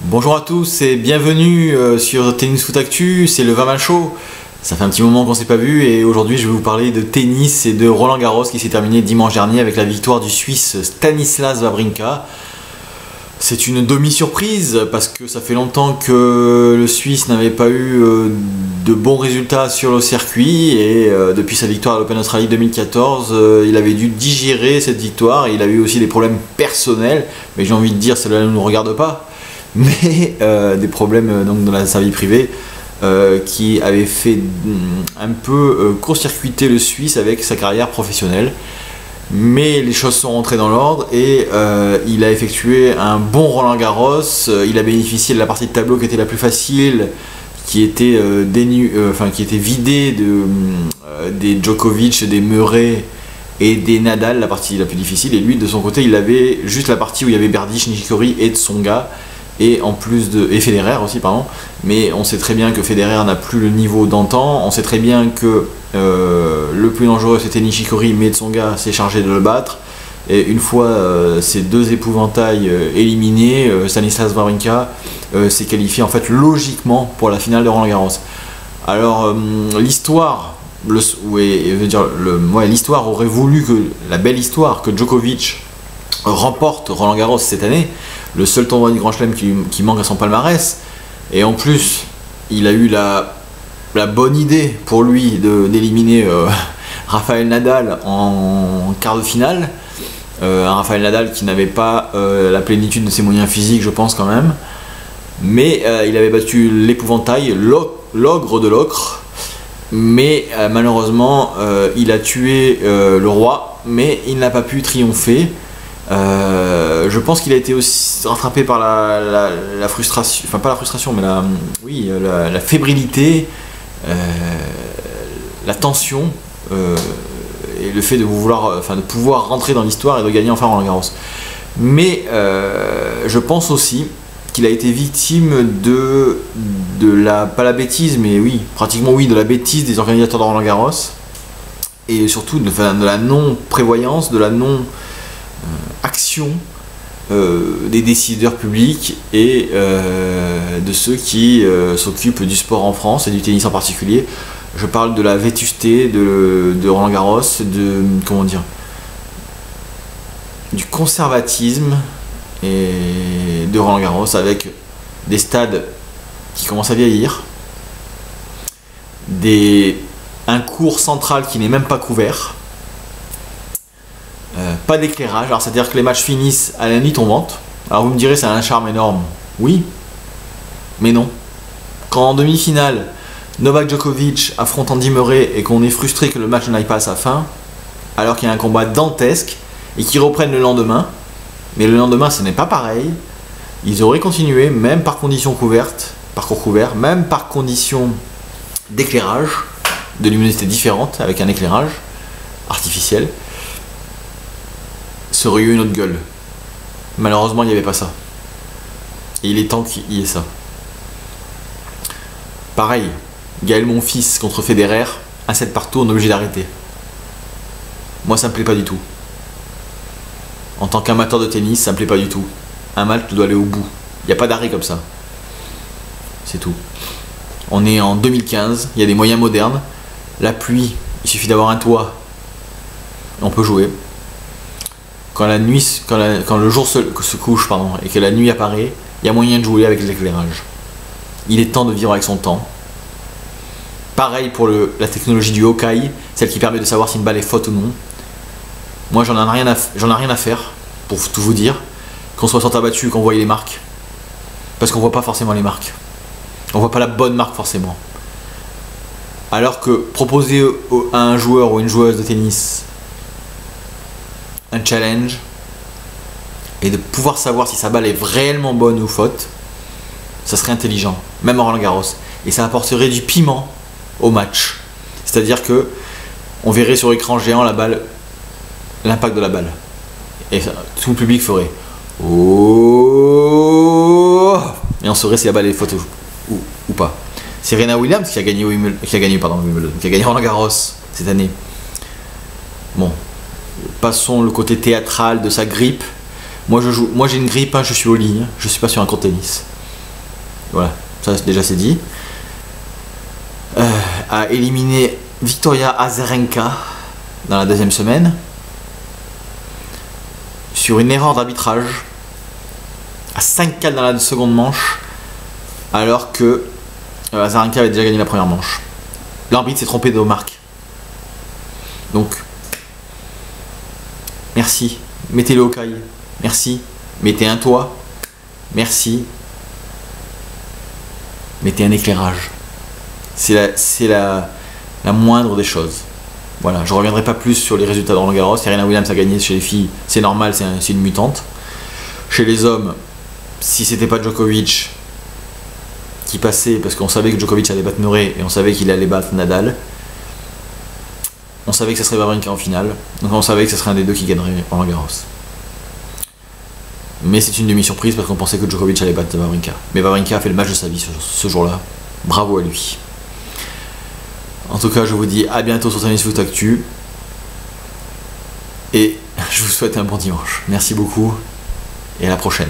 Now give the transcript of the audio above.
Bonjour à tous et bienvenue sur Tennis Foot Actu, c'est le Vamal Show. Ça fait un petit moment qu'on s'est pas vu et aujourd'hui je vais vous parler de tennis et de Roland Garros qui s'est terminé dimanche dernier avec la victoire du Suisse Stanislas Wawrinka. C'est une demi-surprise parce que ça fait longtemps que le Suisse n'avait pas eu de bons résultats sur le circuit et depuis sa victoire à l'Open Australie 2014, il avait dû digérer cette victoire et il a eu aussi des problèmes personnels, mais j'ai envie de dire cela ne nous regarde pas, mais des problèmes donc dans sa vie privée qui avaient fait un peu court-circuiter le Suisse avec sa carrière professionnelle. Mais les choses sont rentrées dans l'ordre et il a effectué un bon Roland Garros. Il a bénéficié de la partie de tableau qui était la plus facile, qui était, qui était vidée des Djokovic, des Murray et des Nadal, la partie la plus difficile. Et lui, de son côté, il avait juste la partie où il y avait Berdych, Nishikori et Tsonga. Et en plus et Federer aussi, pardon. Mais on sait très bien que Federer n'a plus le niveau d'antan. On sait très bien que le plus dangereux c'était Nishikori, mais Tsonga s'est chargé de le battre. Et une fois ces deux épouvantails éliminés, Stanislas Wawrinka s'est qualifié en fait logiquement pour la finale de Roland Garros. Alors l'histoire, l'histoire aurait voulu que la belle histoire que Djokovic remporte Roland Garros cette année, le seul tournoi du Grand Chelem qui manque à son palmarès, et en plus il a eu la bonne idée pour lui d'éliminer Rafael Nadal en quart de finale, un Rafael Nadal qui n'avait pas la plénitude de ses moyens physiques, je pense quand même, mais il avait battu l'épouvantail, l'ogre de l'ocre, mais malheureusement il a tué le roi, mais il n'a pas pu triompher. Je pense qu'il a été aussi rattrapé par la frustration, enfin pas la frustration, mais la fébrilité, la tension et le fait de pouvoir rentrer dans l'histoire et de gagner enfin Roland Garros. Mais je pense aussi qu'il a été victime pas la bêtise, mais oui, pratiquement oui, de la bêtise des organisateurs de Roland Garros et surtout de la non-prévoyance, de la non-action des décideurs publics et de ceux qui s'occupent du sport en France et du tennis en particulier. Je parle de la vétusté de Roland Garros, du conservatisme et de Roland Garros, avec des stades qui commencent à vieillir, un court central qui n'est même pas couvert, pas d'éclairage. Alors c'est-à-dire que les matchs finissent à la nuit tombante. Alors vous me direz, c'est un charme énorme. Oui, mais non. Quand en demi-finale, Novak Djokovic affronte Andy Murray et qu'on est frustré que le match n'aille pas à sa fin, alors qu'il y a un combat dantesque et qu'ils reprennent le lendemain, mais le lendemain ce n'est pas pareil, ils auraient continué, même par conditions couvertes, parcours couvert, même par conditions d'éclairage, de luminosité différente, avec un éclairage artificiel, ça aurait eu une autre gueule. Malheureusement, il n'y avait pas ça. Et il est temps qu'il y ait ça. Pareil, Gaël Monfils contre Federer, un set partout, on est obligé d'arrêter. Moi, ça me plaît pas du tout. En tant qu'amateur de tennis, ça me plaît pas du tout. Un match, tu dois aller au bout. Il n'y a pas d'arrêt comme ça. C'est tout. On est en 2015, il y a des moyens modernes. La pluie, il suffit d'avoir un toit. On peut jouer. Quand le jour se couche et que la nuit apparaît, il y a moyen de jouer avec l'éclairage. Il est temps de vivre avec son temps. Pareil pour la technologie du Hawkeye, celle qui permet de savoir si une balle est faute ou non. Moi, j'en ai rien à faire, pour tout vous dire, qu'on soit sorti abattu, qu'on voie les marques. Parce qu'on voit pas forcément les marques. On voit pas la bonne marque forcément. Alors que proposer à un joueur ou une joueuse de tennis un challenge et de pouvoir savoir si sa balle est réellement bonne ou faute, ça serait intelligent, même en Roland Garros, et ça apporterait du piment au match. C'est-à-dire que on verrait sur écran géant l'impact de la balle, et tout le public ferait oh, et on saurait si la balle est faute ou pas. C'est Serena Williams qui a gagné Roland Garros cette année. Bon, passons le côté théâtral de sa grippe. Moi j'ai une grippe, hein, je suis au lit, hein, je suis pas sur un court de tennis. Voilà, ça déjà c'est dit. A éliminé Victoria Azarenka dans la deuxième semaine sur une erreur d'arbitrage à 5-4 dans la seconde manche, alors que Azarenka avait déjà gagné la première manche. L'arbitre s'est trompé de marque. Donc, merci. Mettez le Hawkeye. Merci. Mettez un toit. Merci. Mettez un éclairage. C'est la moindre des choses. Voilà, je ne reviendrai pas plus sur les résultats de Roland Garros. Serena Williams a gagné chez les filles, c'est normal, c'est une mutante. Chez les hommes, si c'était pas Djokovic qui passait, parce qu'on savait que Djokovic allait battre Murray et on savait qu'il allait battre Nadal, on savait que ce serait Wawrinka en finale, donc on savait que ce serait un des deux qui gagnerait Roland Garros. Mais c'est une demi-surprise parce qu'on pensait que Djokovic allait battre Wawrinka. Mais Wawrinka a fait le match de sa vie ce jour-là. Bravo à lui. En tout cas, je vous dis à bientôt sur Tennis Foot Actu. Et je vous souhaite un bon dimanche. Merci beaucoup et à la prochaine.